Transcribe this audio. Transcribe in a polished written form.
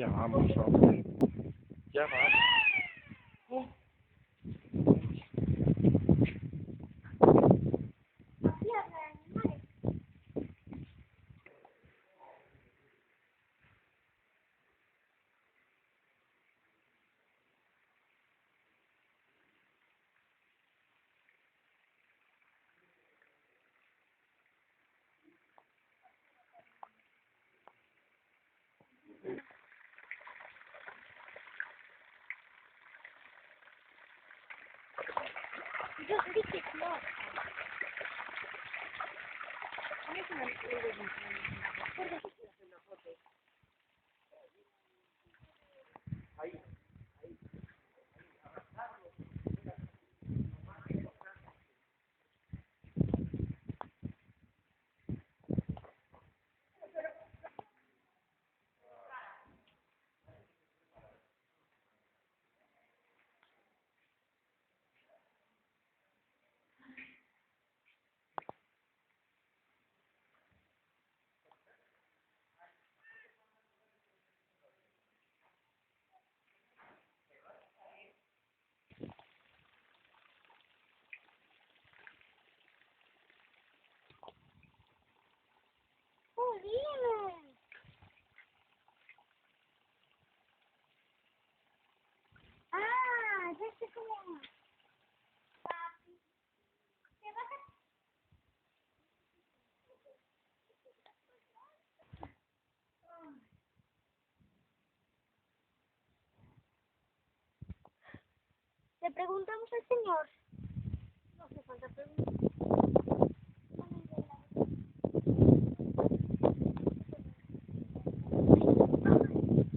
Ya vamos, hombre. Ya vamos. Yo dije no. A mí se me dime. Ah, ya sé cómo. ¿Te vas a... Le preguntamos al señor. No hace falta preguntar.